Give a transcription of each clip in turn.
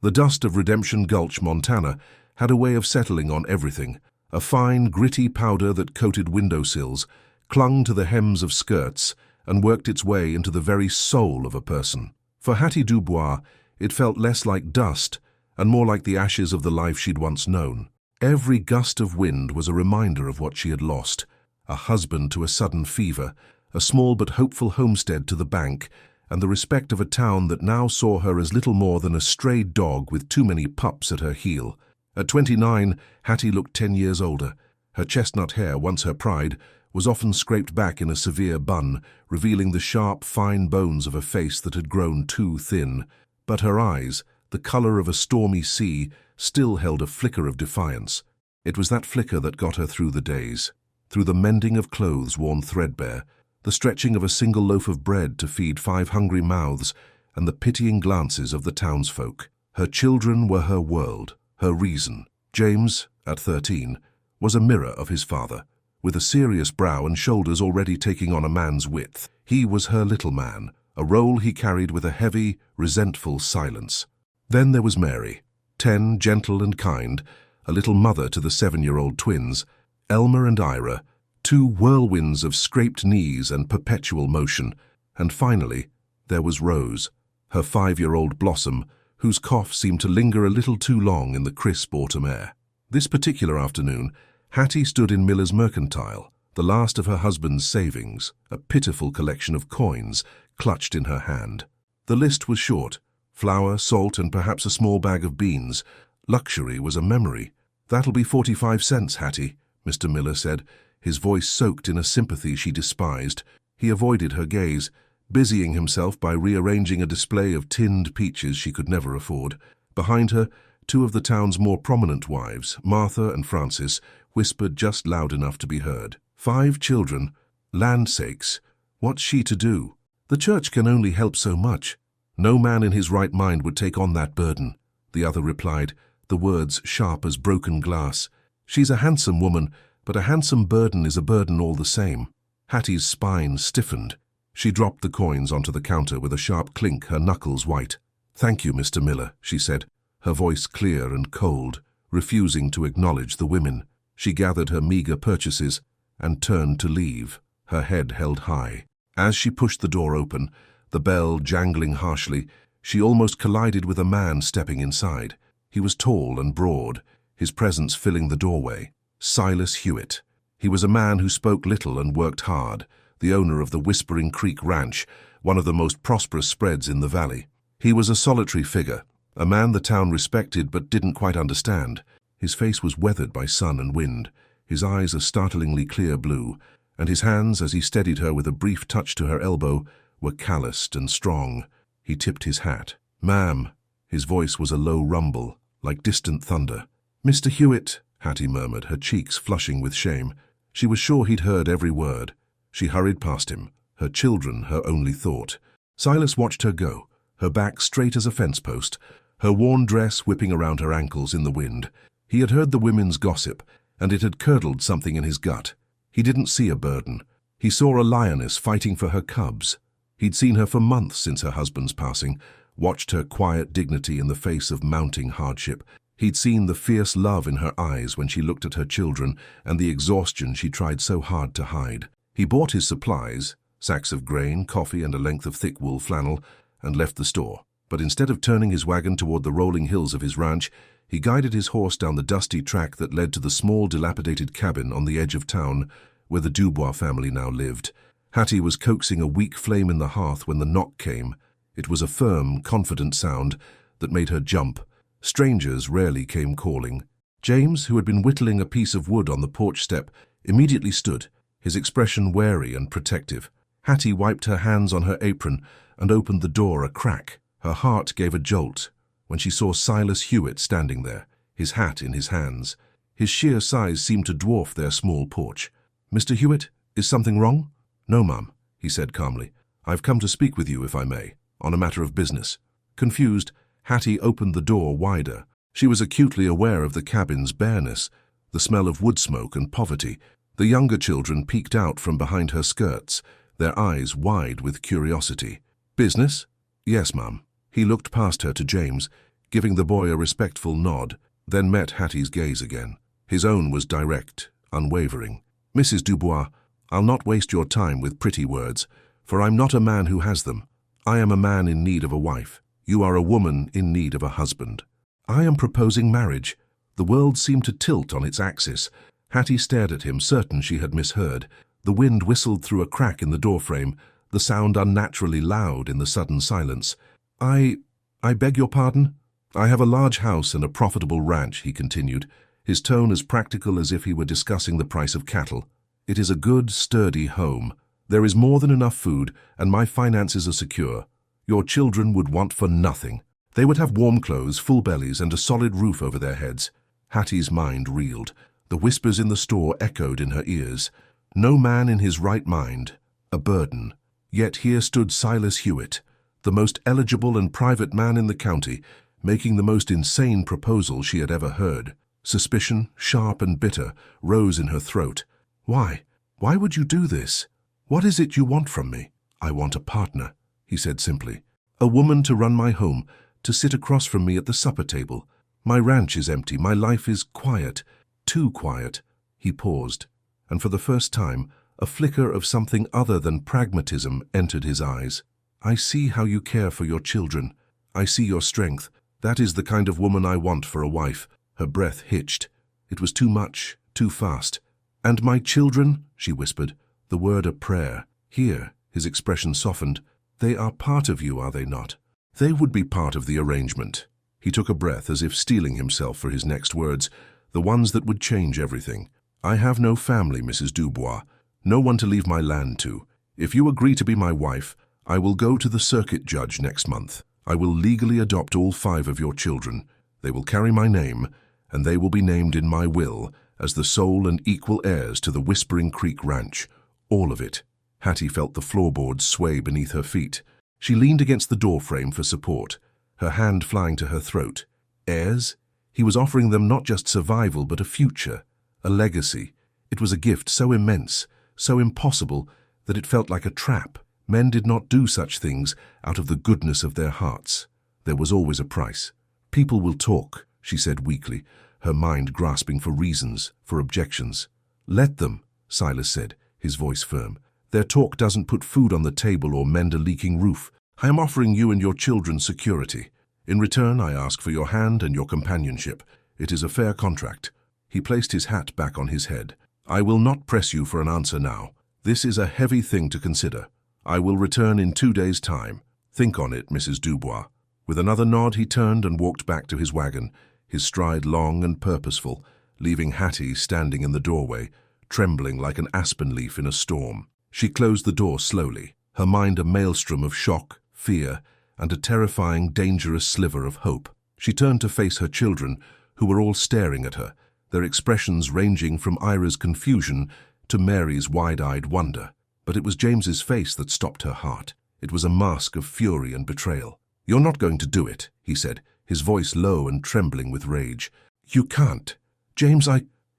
The dust of Redemption Gulch, Montana, had a way of settling on everything, a fine, gritty powder that coated windowsills, clung to the hems of skirts, and worked its way into the very soul of a person. For Hattie Dubois, it felt less like dust and more like the ashes of the life she'd once known. Every gust of wind was a reminder of what she had lost: a husband to a sudden fever, a small but hopeful homestead to the bank, and the respect of a town that now saw her as little more than a stray dog with too many pups at her heel. At 29, Hattie looked 10 years older. Her chestnut hair, once her pride, was often scraped back in a severe bun, revealing the sharp, fine bones of a face that had grown too thin. But her eyes, the color of a stormy sea, still held a flicker of defiance. It was that flicker that got her through the days, through the mending of clothes worn threadbare, the stretching of a single loaf of bread to feed 5 hungry mouths, and the pitying glances of the townsfolk. Her children were her world, her reason. James, at 13, was a mirror of his father, with a serious brow and shoulders already taking on a man's width. He was her little man, a role he carried with a heavy, resentful silence. Then there was Mary, 10, gentle and kind, a little mother to the 7-year-old twins, Elmer and Ira, 2 whirlwinds of scraped knees and perpetual motion. And finally, there was Rose, her 5-year-old blossom, whose cough seemed to linger a little too long in the crisp autumn air. This particular afternoon, Hattie stood in Miller's Mercantile, the last of her husband's savings, a pitiful collection of coins clutched in her hand. The list was short: flour, salt, and perhaps a small bag of beans. Luxury was a memory. "That'll be 45 cents, Hattie," Mr. Miller said, his voice soaked in a sympathy she despised. He avoided her gaze, busying himself by rearranging a display of tinned peaches she could never afford. Behind her, 2 of the town's more prominent wives, Martha and Frances, whispered just loud enough to be heard. 5 children. Land sakes, what's she to do? The church can only help so much. No man in his right mind would take on that burden, the other replied, the words sharp as broken glass. She's a handsome woman, but a handsome burden is a burden all the same. Hattie's spine stiffened. She dropped the coins onto the counter with a sharp clink, her knuckles white. "Thank you, Mr. Miller," she said, her voice clear and cold, refusing to acknowledge the women. She gathered her meager purchases and turned to leave, her head held high. As she pushed the door open, the bell jangling harshly, she almost collided with a man stepping inside. He was tall and broad, his presence filling the doorway. Silas Hewitt. He was a man who spoke little and worked hard, the owner of the Whispering Creek Ranch, one of the most prosperous spreads in the valley. He was a solitary figure, a man the town respected but didn't quite understand. His face was weathered by sun and wind, his eyes a startlingly clear blue, and his hands, as he steadied her with a brief touch to her elbow, were calloused and strong. He tipped his hat. "Ma'am." His voice was a low rumble, like distant thunder. "Mr. Hewitt," Hattie murmured, her cheeks flushing with shame. She was sure he'd heard every word. She hurried past him, her children her only thought. Silas watched her go, her back straight as a fence post, her worn dress whipping around her ankles in the wind. He had heard the women's gossip, and it had curdled something in his gut. He didn't see a burden. He saw a lioness fighting for her cubs. He'd seen her for months since her husband's passing, watched her quiet dignity in the face of mounting hardship. He'd seen the fierce love in her eyes when she looked at her children and the exhaustion she tried so hard to hide. He bought his supplies, sacks of grain, coffee, and a length of thick wool flannel, and left the store. But instead of turning his wagon toward the rolling hills of his ranch, he guided his horse down the dusty track that led to the small, dilapidated cabin on the edge of town where the Dubois family now lived. Hattie was coaxing a weak flame in the hearth when the knock came. It was a firm, confident sound that made her jump. Strangers rarely came calling. James, who had been whittling a piece of wood on the porch step, immediately stood, his expression wary and protective. Hattie wiped her hands on her apron and opened the door a crack. Her heart gave a jolt when she saw Silas Hewitt standing there, his hat in his hands. His sheer size seemed to dwarf their small porch. "Mr. Hewitt, is something wrong?" "No, ma'am," he said calmly. "I've come to speak with you, if I may, on a matter of business." Confused, Hattie opened the door wider. She was acutely aware of the cabin's bareness, the smell of wood smoke and poverty. The younger children peeked out from behind her skirts, their eyes wide with curiosity. "Business?" "Yes, ma'am." He looked past her to James, giving the boy a respectful nod, then met Hattie's gaze again. His own was direct, unwavering. "Mrs. Dubois, I'll not waste your time with pretty words, for I'm not a man who has them. I am a man in need of a wife. You are a woman in need of a husband. I am proposing marriage." The world seemed to tilt on its axis. Hattie stared at him, certain she had misheard. The wind whistled through a crack in the doorframe, the sound unnaturally loud in the sudden silence. I beg your pardon? "I have a large house and a profitable ranch," he continued, his tone as practical as if he were discussing the price of cattle. "It is a good, sturdy home. There is more than enough food, and my finances are secure. Your children would want for nothing. They would have warm clothes, full bellies, and a solid roof over their heads." Hattie's mind reeled. The whispers in the store echoed in her ears. No man in his right mind. A burden. Yet here stood Silas Hewitt, the most eligible and private man in the county, making the most insane proposal she had ever heard. Suspicion, sharp and bitter, rose in her throat. "Why? Why would you do this? What is it you want from me?" "I want a partner," he said simply. "A woman to run my home, to sit across from me at the supper table. My ranch is empty, my life is quiet, too quiet." He paused, and for the first time, a flicker of something other than pragmatism entered his eyes. "I see how you care for your children. I see your strength. That is the kind of woman I want for a wife." Her breath hitched. It was too much, too fast. "And my children," she whispered, the word a prayer. Here, his expression softened. "They are part of you, are they not?" "They would be part of the arrangement." He took a breath as if steeling himself for his next words, the ones that would change everything. "I have no family, Mrs. Dubois, no one to leave my land to. If you agree to be my wife, I will go to the circuit judge next month. I will legally adopt all 5 of your children. They will carry my name, and they will be named in my will as the sole and equal heirs to the Whispering Creek Ranch. All of it." Hattie felt the floorboards sway beneath her feet. She leaned against the doorframe for support, her hand flying to her throat. Heirs? He was offering them not just survival, but a future, a legacy. It was a gift so immense, so impossible, that it felt like a trap. Men did not do such things out of the goodness of their hearts. There was always a price. "People will talk," she said weakly, her mind grasping for reasons, for objections. "Let them," Silas said, his voice firm. "Their talk doesn't put food on the table or mend a leaking roof. I am offering you and your children security. In return, I ask for your hand and your companionship. It is a fair contract." He placed his hat back on his head. "I will not press you for an answer now. This is a heavy thing to consider. I will return in 2 days' time. Think on it, Mrs. Dubois." With another nod, he turned and walked back to his wagon, his stride long and purposeful, leaving Hattie standing in the doorway, trembling like an aspen leaf in a storm. She closed the door slowly, her mind a maelstrom of shock, fear, and a terrifying, dangerous sliver of hope. She turned to face her children, who were all staring at her, their expressions ranging from Ira's confusion to Mary's wide-eyed wonder. But it was James's face that stopped her heart. It was a mask of fury and betrayal. "You're not going to do it," he said, his voice low and trembling with rage. "You can't. James,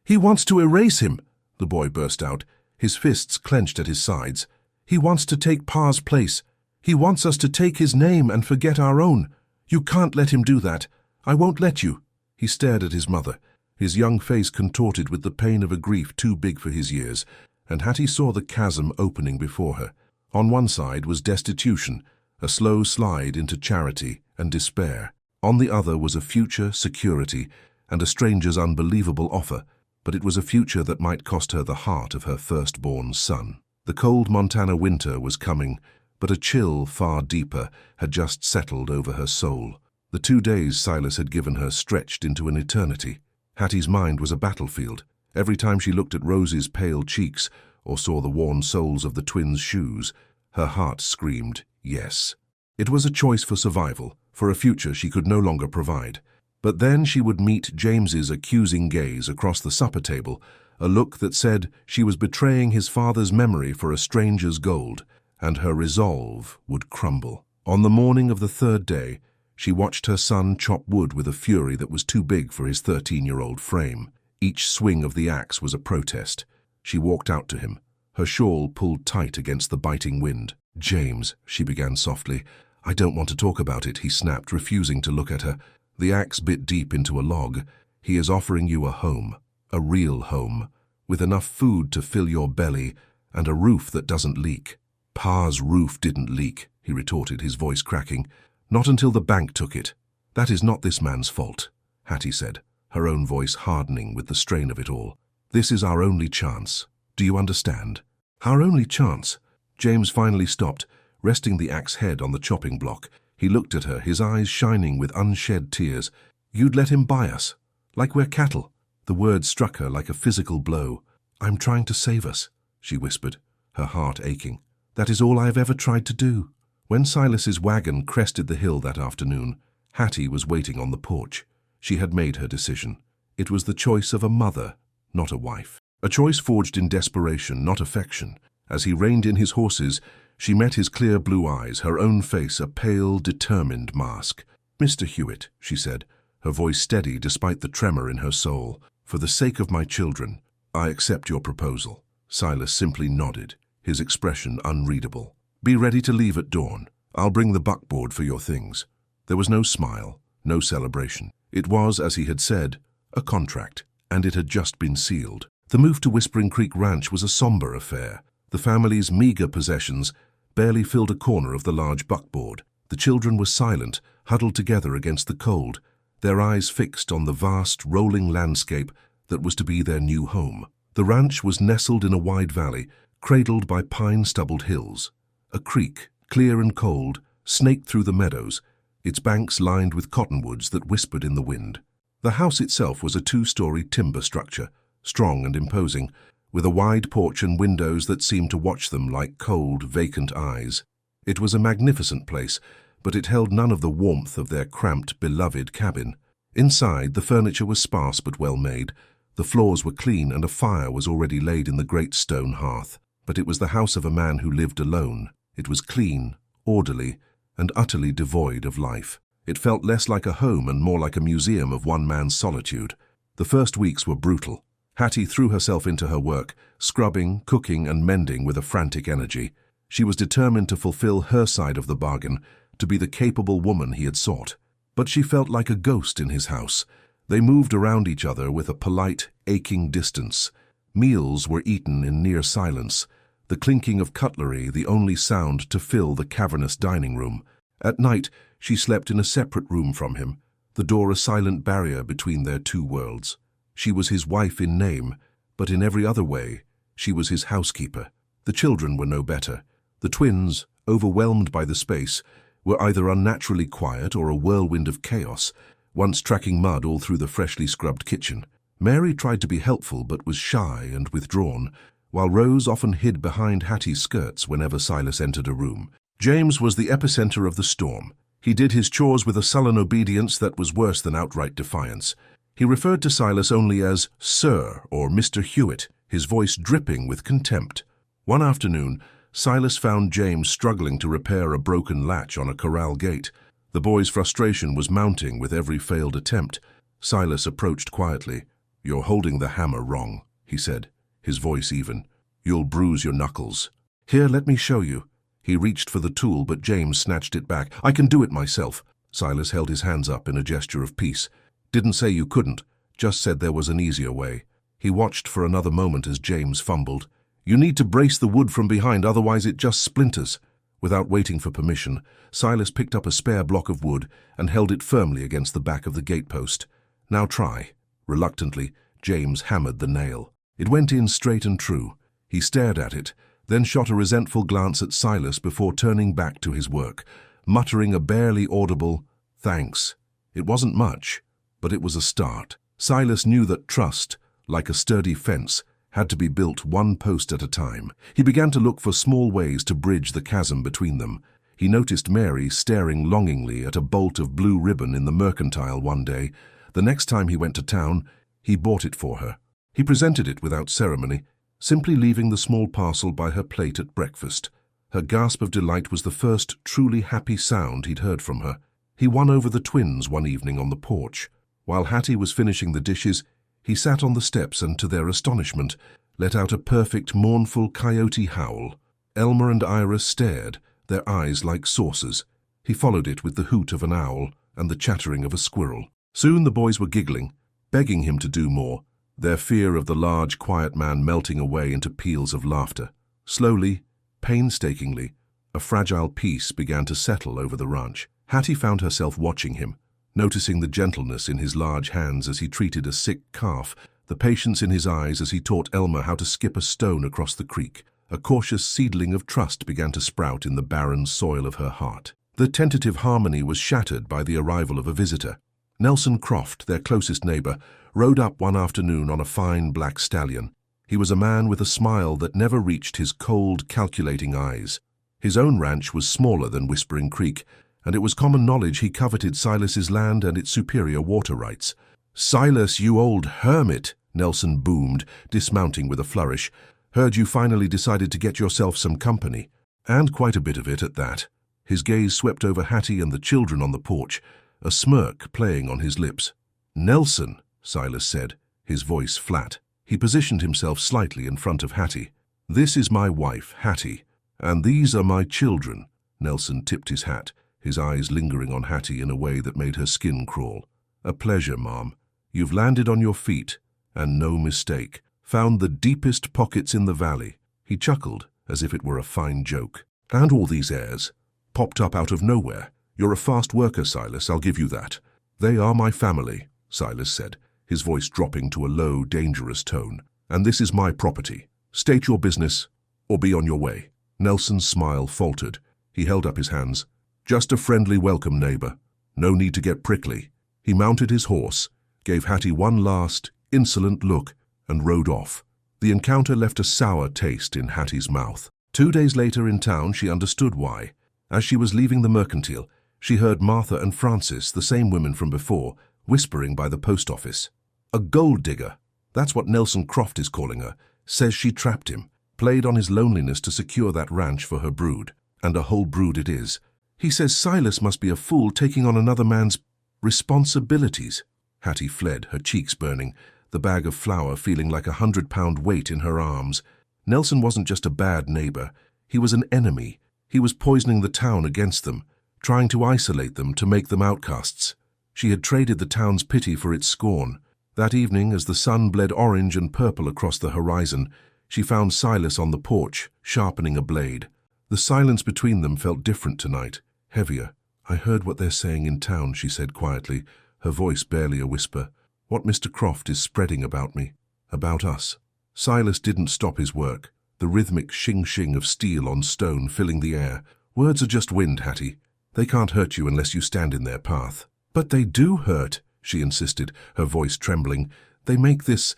He wants to erase him," the boy burst out, his fists clenched at his sides. "He wants to take Pa's place. He wants us to take his name and forget our own. You can't let him do that. I won't let you." He stared at his mother, his young face contorted with the pain of a grief too big for his years, and Hattie saw the chasm opening before her. On one side was destitution, a slow slide into charity and despair. On the other was a future, security, and a stranger's unbelievable offer, but it was a future that might cost her the heart of her firstborn son. The cold Montana winter was coming, but a chill far deeper had just settled over her soul. The 2 days Silas had given her stretched into an eternity. Hattie's mind was a battlefield. Every time she looked at Rose's pale cheeks or saw the worn soles of the twins' shoes, her heart screamed, yes. It was a choice for survival, for a future she could no longer provide. But then she would meet James's accusing gaze across the supper table, a look that said she was betraying his father's memory for a stranger's gold, and her resolve would crumble. On the morning of the 3rd day, she watched her son chop wood with a fury that was too big for his 13-year-old frame. Each swing of the axe was a protest. She walked out to him, her shawl pulled tight against the biting wind. "James," she began softly. "I don't want to talk about it," he snapped, refusing to look at her. The axe bit deep into a log. "He is offering you a home, a real home, with enough food to fill your belly and a roof that doesn't leak." "Pa's roof didn't leak," he retorted, his voice cracking. "Not until the bank took it. That is not this man's fault," Hattie said, her own voice hardening with the strain of it all. "This is our only chance. Do you understand?" "Our only chance?" James finally stopped, resting the axe head on the chopping block. He looked at her, his eyes shining with unshed tears. "You'd let him buy us? Like we're cattle?" The words struck her like a physical blow. "I'm trying to save us," she whispered, her heart aching. "That is all I have ever tried to do." When Silas's wagon crested the hill that afternoon, Hattie was waiting on the porch. She had made her decision. It was the choice of a mother, not a wife. A choice forged in desperation, not affection. As he reined in his horses, she met his clear blue eyes, her own face a pale, determined mask. "Mr. Hewitt," she said, her voice steady despite the tremor in her soul, "for the sake of my children, I accept your proposal." Silas simply nodded, his expression unreadable. "Be ready to leave at dawn. I'll bring the buckboard for your things." There was no smile, no celebration. It was, as he had said, a contract, and it had just been sealed. The move to Whispering Creek Ranch was a somber affair. The family's meager possessions barely filled a corner of the large buckboard. The children were silent, huddled together against the cold, their eyes fixed on the vast, rolling landscape that was to be their new home. The ranch was nestled in a wide valley, cradled by pine-stubbled hills. A creek, clear and cold, snaked through the meadows, its banks lined with cottonwoods that whispered in the wind. The house itself was a two-story timber structure, strong and imposing, with a wide porch and windows that seemed to watch them like cold, vacant eyes. It was a magnificent place, but it held none of the warmth of their cramped, beloved cabin. Inside, the furniture was sparse but well made. The floors were clean and a fire was already laid in the great stone hearth. But it was the house of a man who lived alone. It was clean, orderly, and utterly devoid of life. It felt less like a home and more like a museum of one man's solitude. The first weeks were brutal. Hattie threw herself into her work, scrubbing, cooking, and mending with a frantic energy. She was determined to fulfill her side of the bargain, to be the capable woman he had sought. But she felt like a ghost in his house. They moved around each other with a polite, aching distance. Meals were eaten in near silence, the clinking of cutlery the only sound to fill the cavernous dining room. At night, she slept in a separate room from him, the door a silent barrier between their two worlds. She was his wife in name, but in every other way, she was his housekeeper. The children were no better. The twins, overwhelmed by the space, were either unnaturally quiet or a whirlwind of chaos, once tracking mud all through the freshly scrubbed kitchen. Mary tried to be helpful but was shy and withdrawn, while Rose often hid behind Hattie's skirts whenever Silas entered a room. James was the epicenter of the storm. He did his chores with a sullen obedience that was worse than outright defiance. He referred to Silas only as Sir or Mr. Hewitt, his voice dripping with contempt. One afternoon, Silas found James struggling to repair a broken latch on a corral gate. The boy's frustration was mounting with every failed attempt. Silas approached quietly. "You're holding the hammer wrong," he said, his voice even. "You'll bruise your knuckles." "Here, let me show you." He reached for the tool, but James snatched it back. "I can do it myself." Silas held his hands up in a gesture of peace. "Didn't say you couldn't, just said there was an easier way." He watched for another moment as James fumbled. "You need to brace the wood from behind, otherwise it just splinters." Without waiting for permission, Silas picked up a spare block of wood and held it firmly against the back of the gatepost. "Now try." Reluctantly, James hammered the nail. It went in straight and true. He stared at it, then shot a resentful glance at Silas before turning back to his work, muttering a barely audible, "Thanks." It wasn't much, but it was a start. Silas knew that trust, like a sturdy fence, had to be built one post at a time. He began to look for small ways to bridge the chasm between them. He noticed Mary staring longingly at a bolt of blue ribbon in the mercantile one day. The next time he went to town, he bought it for her. He presented it without ceremony, simply leaving the small parcel by her plate at breakfast. Her gasp of delight was the first truly happy sound he'd heard from her. He won over the twins one evening on the porch. While Hattie was finishing the dishes, he sat on the steps and, to their astonishment, let out a perfect, mournful coyote howl. Elmer and Ira stared, their eyes like saucers. He followed it with the hoot of an owl. and the chattering of a squirrel. Soon the boys were giggling, begging him to do more, their fear of the large, quiet man melting away into peals of laughter. Slowly, painstakingly, a fragile peace began to settle over the ranch. Hattie found herself watching him, noticing the gentleness in his large hands as he treated a sick calf, the patience in his eyes as he taught Elmer how to skip a stone across the creek. A cautious seedling of trust began to sprout in the barren soil of her heart. The tentative harmony was shattered by the arrival of a visitor. Nelson Croft, their closest neighbor, rode up one afternoon on a fine black stallion. He was a man with a smile that never reached his cold, calculating eyes. His own ranch was smaller than Whispering Creek, and it was common knowledge he coveted Silas's land and its superior water rights. "Silas, you old hermit," Nelson boomed, dismounting with a flourish. "Heard you finally decided to get yourself some company, and quite a bit of it at that." His gaze swept over Hattie and the children on the porch, a smirk playing on his lips. "Nelson," Silas said, his voice flat. He positioned himself slightly in front of Hattie. "This is my wife, Hattie, and these are my children." Nelson tipped his hat, his eyes lingering on Hattie in a way that made her skin crawl. "A pleasure, Mom. You've landed on your feet, and no mistake. Found the deepest pockets in the valley." He chuckled, as if it were a fine joke. "And all these heirs. Popped up out of nowhere. You're a fast worker, Silas, I'll give you that." "They are my family," Silas said, his voice dropping to a low, dangerous tone. "And this is my property. State your business, or be on your way." Nelson's smile faltered. He held up his hands. "Just a friendly welcome, neighbor. No need to get prickly." He mounted his horse, gave Hattie one last, insolent look, and rode off. The encounter left a sour taste in Hattie's mouth. 2 days later in town, she understood why. As she was leaving the mercantile, she heard Martha and Frances, the same women from before, whispering by the post office. "A gold digger, that's what Nelson Croft is calling her, says she trapped him, played on his loneliness to secure that ranch for her brood. And a whole brood it is. He says Silas must be a fool taking on another man's responsibilities." Hattie fled, her cheeks burning, the bag of flour feeling like a 100-pound weight in her arms. Nelson wasn't just a bad neighbor, he was an enemy. He was poisoning the town against them, trying to isolate them, to make them outcasts. She had traded the town's pity for its scorn. That evening, as the sun bled orange and purple across the horizon, she found Silas on the porch, sharpening a blade. The silence between them felt different tonight, heavier. "I heard what they're saying in town," she said quietly, her voice barely a whisper. "What Mr. Croft is spreading about me, about us." Silas didn't stop his work, the rhythmic shing-shing of steel on stone filling the air. "Words are just wind, Hattie. They can't hurt you unless you stand in their path." "But they do hurt," she insisted, her voice trembling. "They make this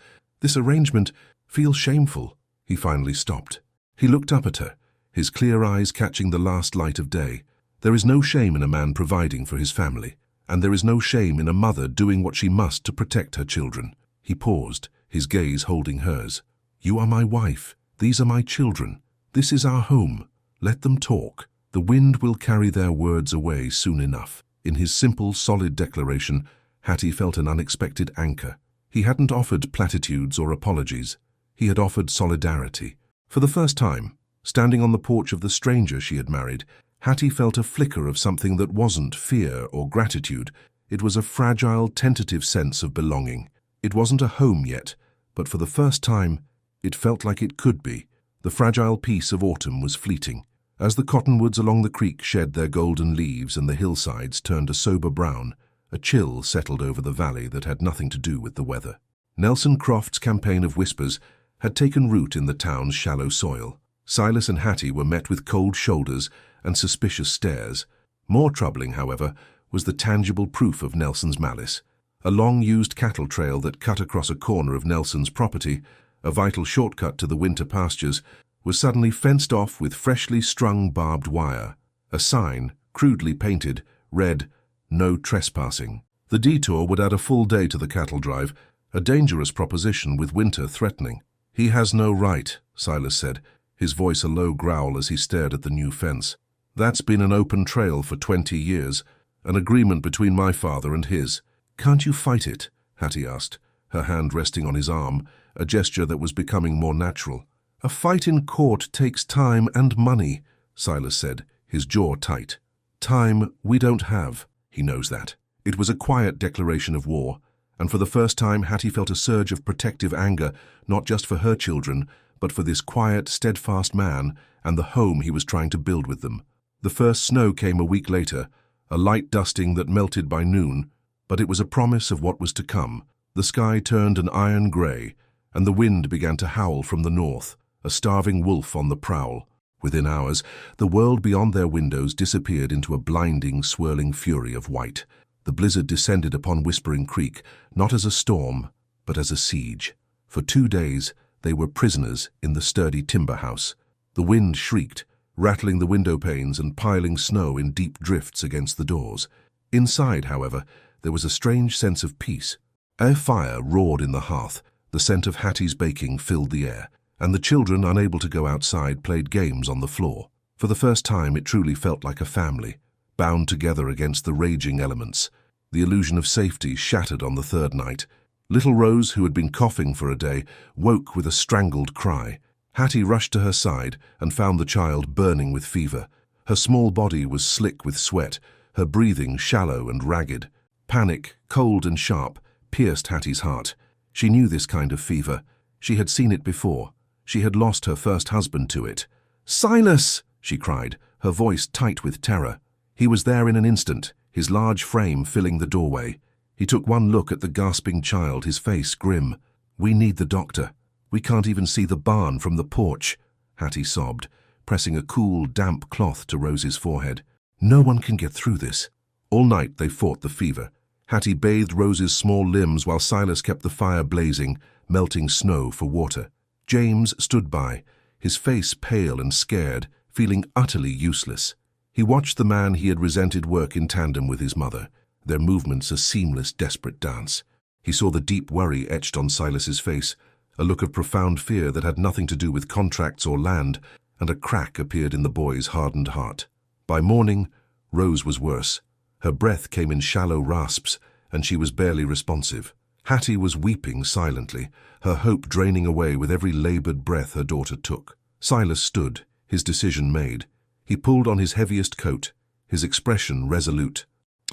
arrangement feel shameful." He finally stopped. He looked up at her, his clear eyes catching the last light of day. There is no shame in a man providing for his family, and there is no shame in a mother doing what she must to protect her children. He paused, his gaze holding hers. "You are my wife. These are my children. This is our home. Let them talk. The wind will carry their words away soon enough." In his simple, solid declaration, Hattie felt an unexpected anchor. He hadn't offered platitudes or apologies. He had offered solidarity. For the first time, standing on the porch of the stranger she had married, Hattie felt a flicker of something that wasn't fear or gratitude. It was a fragile, tentative sense of belonging. It wasn't a home yet, but for the first time, it felt like it could be. The fragile peace of autumn was fleeting. As the cottonwoods along the creek shed their golden leaves and the hillsides turned a sober brown, a chill settled over the valley that had nothing to do with the weather. Nelson Croft's campaign of whispers had taken root in the town's shallow soil. Silas and Hattie were met with cold shoulders and suspicious stares. More troubling, however, was the tangible proof of Nelson's malice. A long-used cattle trail that cut across a corner of Nelson's property, a vital shortcut to the winter pastures, was suddenly fenced off with freshly strung barbed wire. A sign, crudely painted, read, "No trespassing." The detour would add a full day to the cattle drive, a dangerous proposition with winter threatening. "He has no right," Silas said, his voice a low growl as he stared at the new fence. "That's been an open trail for 20 years, an agreement between my father and his." "Can't you fight it?" Hattie asked, her hand resting on his arm, a gesture that was becoming more natural. "A fight in court takes time and money," Silas said, his jaw tight. "Time we don't have. He knows that. It was a quiet declaration of war, and for the first time Hattie felt a surge of protective anger, not just for her children, but for this quiet, steadfast man and the home he was trying to build with them. The first snow came a week later, a light dusting that melted by noon, but it was a promise of what was to come. The sky turned an iron grey, and the wind began to howl from the north, a starving wolf on the prowl. Within hours, the world beyond their windows disappeared into a blinding, swirling fury of white. The blizzard descended upon Whispering Creek, not as a storm, but as a siege. For 2 days, they were prisoners in the sturdy timber house. The wind shrieked, rattling the window panes and piling snow in deep drifts against the doors. Inside, however, there was a strange sense of peace. A fire roared in the hearth, the scent of Hattie's baking filled the air, and the children, unable to go outside, played games on the floor. For the first time, it truly felt like a family, bound together against the raging elements. The illusion of safety shattered on the third night. Little Rose, who had been coughing for a day, woke with a strangled cry. Hattie rushed to her side and found the child burning with fever. Her small body was slick with sweat, her breathing shallow and ragged. Panic, cold and sharp, pierced Hattie's heart. She knew this kind of fever. She had seen it before. She had lost her first husband to it. "Silas!" she cried, her voice tight with terror. He was there in an instant, his large frame filling the doorway. He took one look at the gasping child, his face grim. "We need the doctor. We can't even see the barn from the porch," Hattie sobbed, pressing a cool, damp cloth to Rose's forehead. "No one can get through this." All night they fought the fever. Hattie bathed Rose's small limbs while Silas kept the fire blazing, melting snow for water. James stood by, his face pale and scared, feeling utterly useless. He watched the man he had resented work in tandem with his mother, their movements a seamless, desperate dance. He saw the deep worry etched on Silas's face, a look of profound fear that had nothing to do with contracts or land, and a crack appeared in the boy's hardened heart. By morning, Rose was worse. Her breath came in shallow rasps, and she was barely responsive. Hattie was weeping silently, her hope draining away with every labored breath her daughter took. Silas stood, his decision made. He pulled on his heaviest coat, his expression resolute.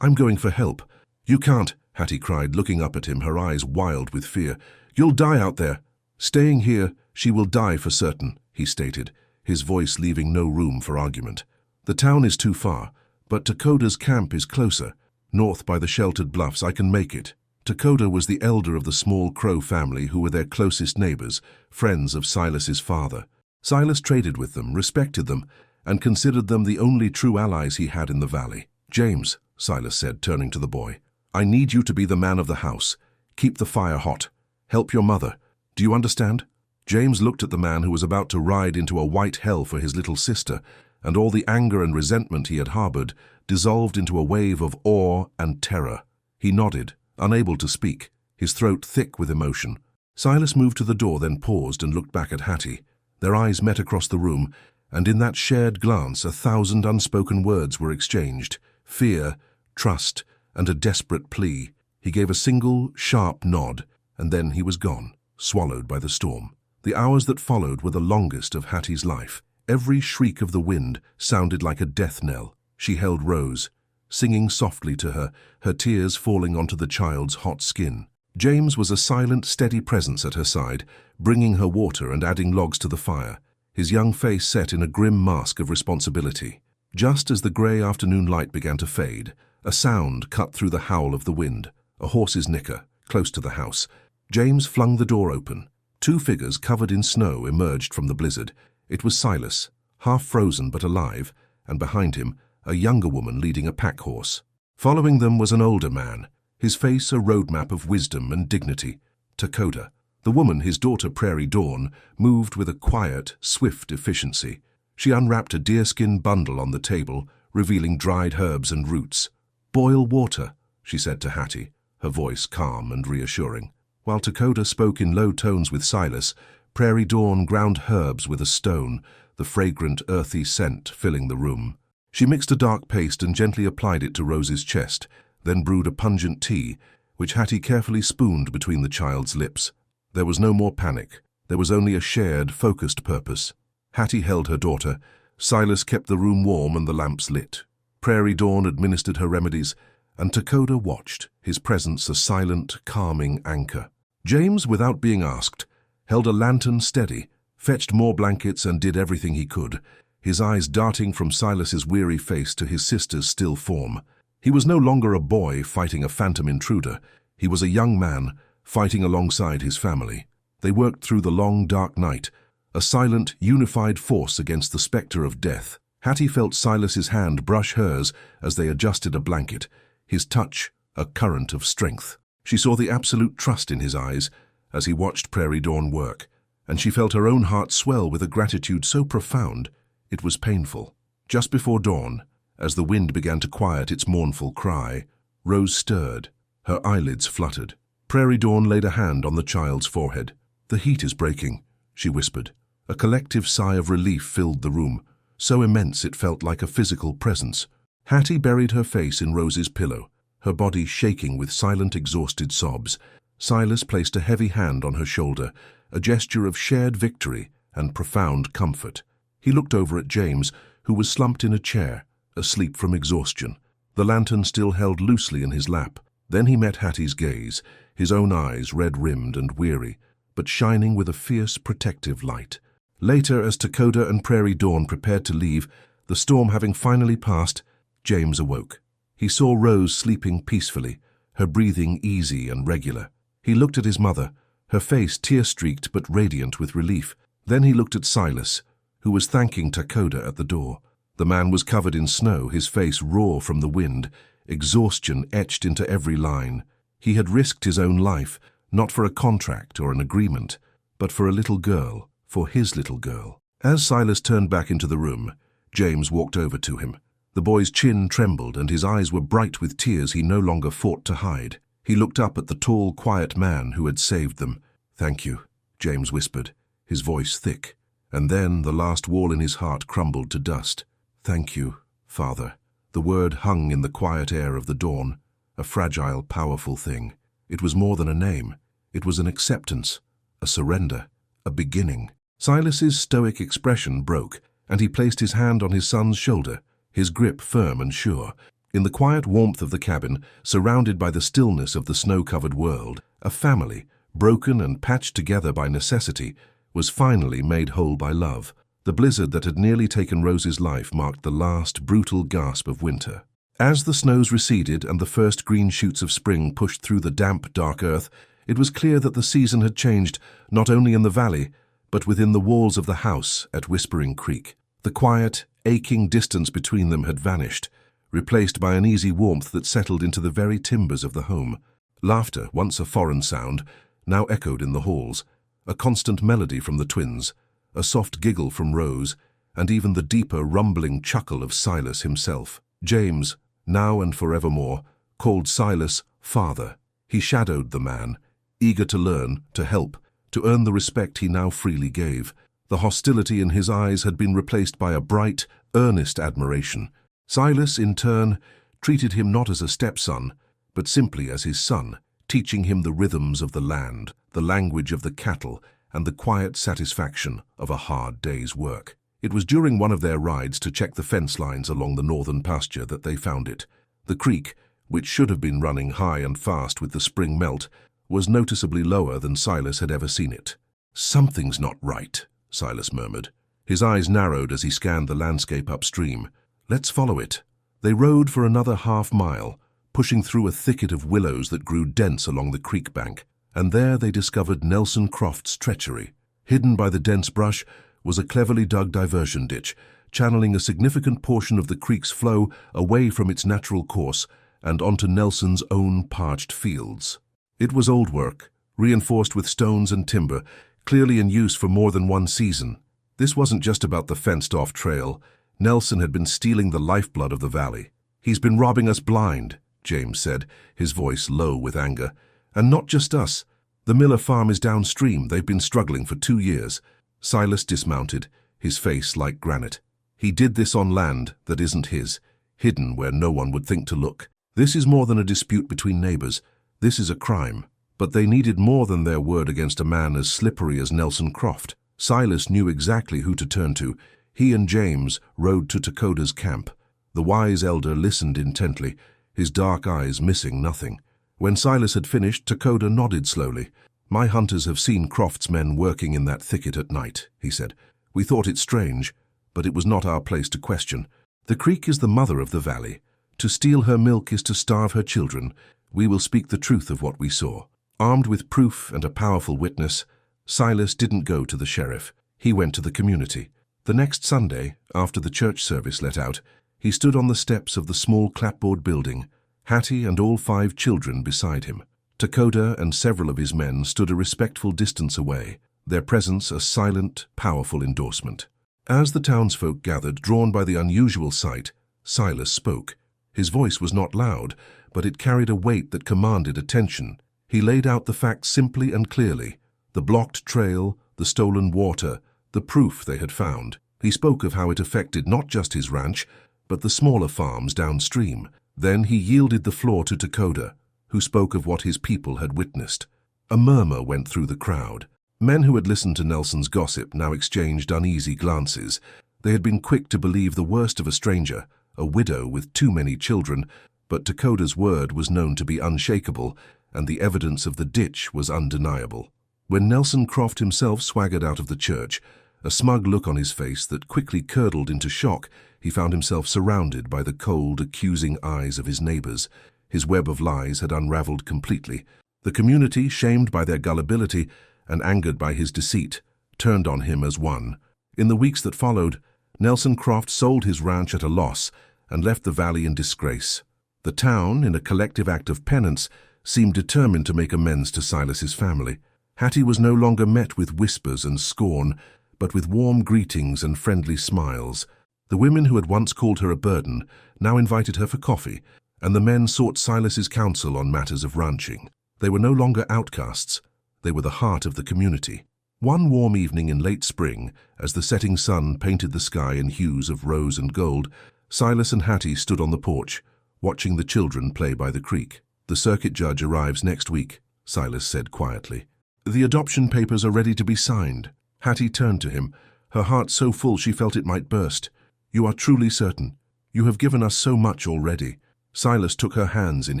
"I'm going for help." "You can't," Hattie cried, looking up at him, her eyes wild with fear. "You'll die out there." "Staying here, she will die for certain," he stated, his voice leaving no room for argument. "The town is too far, but Dakota's camp is closer. North by the sheltered bluffs, I can make it." Dakota was the elder of the small Crow family who were their closest neighbors, friends of Silas's father. Silas traded with them, respected them, and considered them the only true allies he had in the valley. "James," Silas said, turning to the boy, "I need you to be the man of the house. Keep the fire hot. Help your mother. Do you understand?" James looked at the man who was about to ride into a white hell for his little sister, and all the anger and resentment he had harbored dissolved into a wave of awe and terror. He nodded, unable to speak, his throat thick with emotion. Silas moved to the door, then paused and looked back at Hattie. Their eyes met across the room, and in that shared glance 1,000 unspoken words were exchanged: fear, trust, and a desperate plea. He gave a single, sharp nod, and then he was gone, swallowed by the storm. The hours that followed were the longest of Hattie's life. Every shriek of the wind sounded like a death knell. She held Rose, singing softly to her, her tears falling onto the child's hot skin. James was a silent, steady presence at her side, bringing her water and adding logs to the fire, his young face set in a grim mask of responsibility. Just as the grey afternoon light began to fade, a sound cut through the howl of the wind, a horse's nicker, close to the house. James flung the door open. 2 figures covered in snow emerged from the blizzard. It was Silas, half frozen but alive, and behind him, a younger woman leading a pack horse. Following them was an older man, his face a roadmap of wisdom and dignity. Dakota. The woman, his daughter Prairie Dawn, moved with a quiet, swift efficiency. She unwrapped a deerskin bundle on the table, revealing dried herbs and roots. "Boil water," she said to Hattie, her voice calm and reassuring. While Dakota spoke in low tones with Silas, Prairie Dawn ground herbs with a stone, the fragrant, earthy scent filling the room. She mixed a dark paste and gently applied it to Rose's chest, then brewed a pungent tea, which Hattie carefully spooned between the child's lips. There was no more panic. There was only a shared, focused purpose. Hattie held her daughter. Silas kept the room warm and the lamps lit. Prairie Dawn administered her remedies, and Dakota watched, his presence a silent, calming anchor. James, without being asked, held a lantern steady, fetched more blankets and did everything he could, his eyes darting from Silas's weary face to his sister's still form. He was no longer a boy fighting a phantom intruder. He was a young man fighting alongside his family. They worked through the long, dark night, a silent, unified force against the spectre of death. Hattie felt Silas's hand brush hers as they adjusted a blanket, his touch a current of strength. She saw the absolute trust in his eyes as he watched Prairie Dawn work, and she felt her own heart swell with a gratitude so profound it was painful. Just before dawn, as the wind began to quiet its mournful cry, Rose stirred. Her eyelids fluttered. Prairie Dawn laid a hand on the child's forehead. "The heat is breaking," she whispered. A collective sigh of relief filled the room, so immense it felt like a physical presence. Hattie buried her face in Rose's pillow, her body shaking with silent, exhausted sobs. Silas placed a heavy hand on her shoulder, a gesture of shared victory and profound comfort. He looked over at James, who was slumped in a chair, asleep from exhaustion. The lantern still held loosely in his lap. Then he met Hattie's gaze, his own eyes red-rimmed and weary, but shining with a fierce, protective light. Later, as Dakota and Prairie Dawn prepared to leave, the storm having finally passed, James awoke. He saw Rose sleeping peacefully, her breathing easy and regular. He looked at his mother, her face tear-streaked but radiant with relief. Then he looked at Silas, who was thanking Dakota at the door. The man was covered in snow, his face raw from the wind, exhaustion etched into every line. He had risked his own life, not for a contract or an agreement, but for a little girl, for his little girl. As Silas turned back into the room, James walked over to him. The boy's chin trembled and his eyes were bright with tears he no longer fought to hide. He looked up at the tall, quiet man who had saved them. "Thank you," James whispered, his voice thick. And then the last wall in his heart crumbled to dust. "Thank you, Father." The word hung in the quiet air of the dawn, a fragile, powerful thing. It was more than a name. It was an acceptance, a surrender, a beginning. Silas's stoic expression broke, and he placed his hand on his son's shoulder, his grip firm and sure. In the quiet warmth of the cabin, surrounded by the stillness of the snow-covered world, a family, broken and patched together by necessity, was finally made whole by love. The blizzard that had nearly taken Rose's life marked the last brutal gasp of winter. As the snows receded and the first green shoots of spring pushed through the damp, dark earth, it was clear that the season had changed not only in the valley, but within the walls of the house at Whispering Creek. The quiet, aching distance between them had vanished, replaced by an easy warmth that settled into the very timbers of the home. Laughter, once a foreign sound, now echoed in the halls, a constant melody from the twins, a soft giggle from Rose, and even the deeper, rumbling chuckle of Silas himself. James, now and forevermore, called Silas Father. He shadowed the man, eager to learn, to help, to earn the respect he now freely gave. The hostility in his eyes had been replaced by a bright, earnest admiration. Silas, in turn, treated him not as a stepson, but simply as his son, teaching him the rhythms of the land, the language of the cattle, and the quiet satisfaction of a hard day's work. It was during one of their rides to check the fence lines along the northern pasture that they found it. The creek, which should have been running high and fast with the spring melt, was noticeably lower than Silas had ever seen it. "Something's not right," Silas murmured. His eyes narrowed as he scanned the landscape upstream. "Let's follow it." They rode for another half-mile, pushing through a thicket of willows that grew dense along the creek bank, and there they discovered Nelson Croft's treachery. Hidden by the dense brush was a cleverly dug diversion ditch, channeling a significant portion of the creek's flow away from its natural course and onto Nelson's own parched fields. It was old work, reinforced with stones and timber, clearly in use for more than one season. This wasn't just about the fenced-off trail. Nelson had been stealing the lifeblood of the valley. "He's been robbing us blind," James said, his voice low with anger. "And not just us. The Miller farm is downstream. They've been struggling for 2 years. Silas dismounted, his face like granite. "He did this on land that isn't his, hidden where no one would think to look. This is more than a dispute between neighbors. This is a crime." But they needed more than their word against a man as slippery as Nelson Croft. Silas knew exactly who to turn to. He and James rode to Dakota's camp. The wise elder listened intently, his dark eyes missing nothing. When Silas had finished, Takoda nodded slowly. "My hunters have seen Croft's men working in that thicket at night," he said. "We thought it strange, but it was not our place to question. The creek is the mother of the valley. To steal her milk is to starve her children. We will speak the truth of what we saw." Armed with proof and a powerful witness, Silas didn't go to the sheriff. He went to the community. The next Sunday, after the church service let out, he stood on the steps of the small clapboard building, Hattie and all 5 children beside him. Takoda and several of his men stood a respectful distance away, their presence a silent, powerful endorsement. As the townsfolk gathered, drawn by the unusual sight, Silas spoke. His voice was not loud, but it carried a weight that commanded attention. He laid out the facts simply and clearly: the blocked trail, the stolen water, the proof they had found. He spoke of how it affected not just his ranch, but the smaller farms downstream. Then he yielded the floor to Takoda, who spoke of what his people had witnessed. A murmur went through the crowd. Men who had listened to Nelson's gossip now exchanged uneasy glances. They had been quick to believe the worst of a stranger, a widow with too many children, but Takoda's word was known to be unshakable, and the evidence of the ditch was undeniable. When Nelson Croft himself swaggered out of the church, a smug look on his face that quickly curdled into shock, he found himself surrounded by the cold, accusing eyes of his neighbors. His web of lies had unraveled completely. The community, shamed by their gullibility and angered by his deceit, turned on him as one. In the weeks that followed, Nelson Croft sold his ranch at a loss and left the valley in disgrace. The town, in a collective act of penance, seemed determined to make amends to Silas's family. Hattie was no longer met with whispers and scorn, but with warm greetings and friendly smiles. The women who had once called her a burden now invited her for coffee, and the men sought Silas's counsel on matters of ranching. They were no longer outcasts. They were the heart of the community. One warm evening in late spring, as the setting sun painted the sky in hues of rose and gold, Silas and Hattie stood on the porch, watching the children play by the creek. "The circuit judge arrives next week," Silas said quietly. "The adoption papers are ready to be signed." Hattie turned to him, her heart so full she felt it might burst. "You are truly certain? You have given us so much already." Silas took her hands in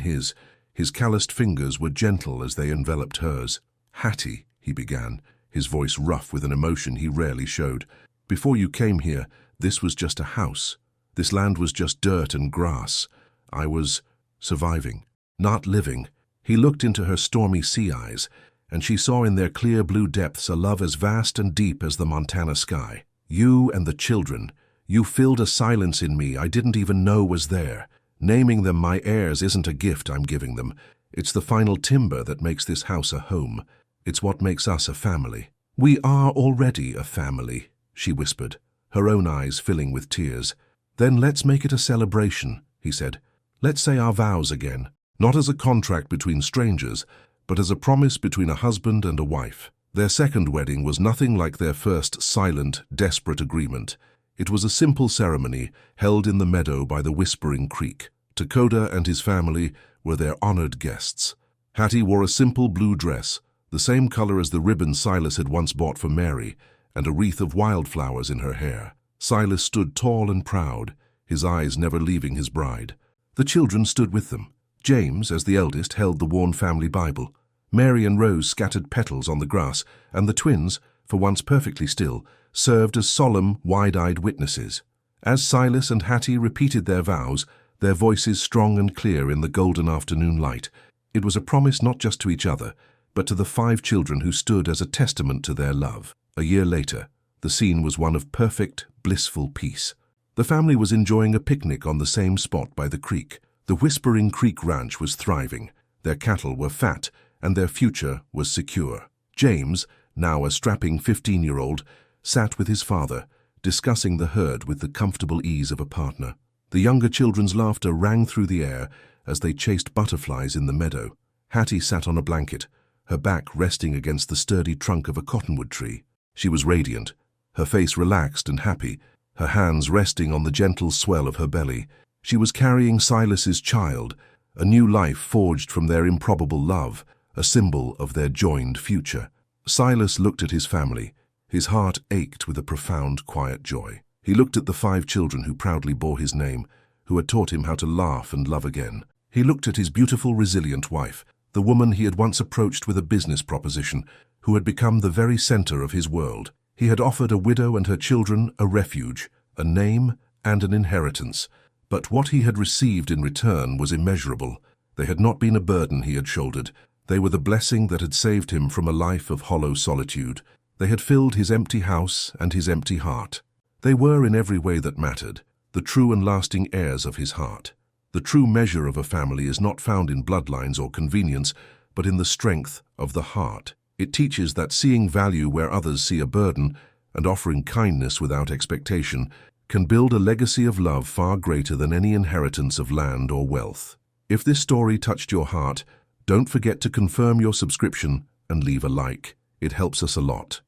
his. His calloused fingers were gentle as they enveloped hers. "Hattie," he began, his voice rough with an emotion he rarely showed, "before you came here, this was just a house. This land was just dirt and grass. I was surviving, not living." He looked into her stormy sea eyes, and she saw in their clear blue depths a love as vast and deep as the Montana sky. "You and the children. You filled a silence in me I didn't even know was there. Naming them my heirs isn't a gift I'm giving them. It's the final timber that makes this house a home. It's what makes us a family." "We are already a family," she whispered, her own eyes filling with tears. "Then let's make it a celebration," he said. "Let's say our vows again, not as a contract between strangers, but as a promise between a husband and a wife." Their second wedding was nothing like their first silent, desperate agreement. It was a simple ceremony held in the meadow by the Whispering Creek. Takoda and his family were their honored guests. Hattie wore a simple blue dress, the same color as the ribbon Silas had once bought for Mary, and a wreath of wildflowers in her hair. Silas stood tall and proud, his eyes never leaving his bride. The children stood with them. James, as the eldest, held the worn family Bible. Mary and Rose scattered petals on the grass, and the twins, for once perfectly still, served as solemn, wide-eyed witnesses. As Silas and Hattie repeated their vows, their voices strong and clear in the golden afternoon light, it was a promise not just to each other, but to the 5 children who stood as a testament to their love. A year later, the scene was one of perfect, blissful peace. The family was enjoying a picnic on the same spot by the creek. The Whispering Creek Ranch was thriving. Their cattle were fat, and their future was secure. James, now a strapping 15-year-old, sat with his father, discussing the herd with the comfortable ease of a partner. The younger children's laughter rang through the air as they chased butterflies in the meadow. Hattie sat on a blanket, her back resting against the sturdy trunk of a cottonwood tree. She was radiant, her face relaxed and happy, her hands resting on the gentle swell of her belly. She was carrying Silas's child, a new life forged from their improbable love, a symbol of their joined future. Silas looked at his family. His heart ached with a profound, quiet joy. He looked at the 5 children who proudly bore his name, who had taught him how to laugh and love again. He looked at his beautiful, resilient wife, the woman he had once approached with a business proposition, who had become the very center of his world. He had offered a widow and her children a refuge, a name, and an inheritance. But what he had received in return was immeasurable. They had not been a burden he had shouldered. They were the blessing that had saved him from a life of hollow solitude. They had filled his empty house and his empty heart. They were, in every way that mattered, the true and lasting heirs of his heart. The true measure of a family is not found in bloodlines or convenience, but in the strength of the heart. It teaches that seeing value where others see a burden and offering kindness without expectation can build a legacy of love far greater than any inheritance of land or wealth. If this story touched your heart, don't forget to confirm your subscription and leave a like. It helps us a lot.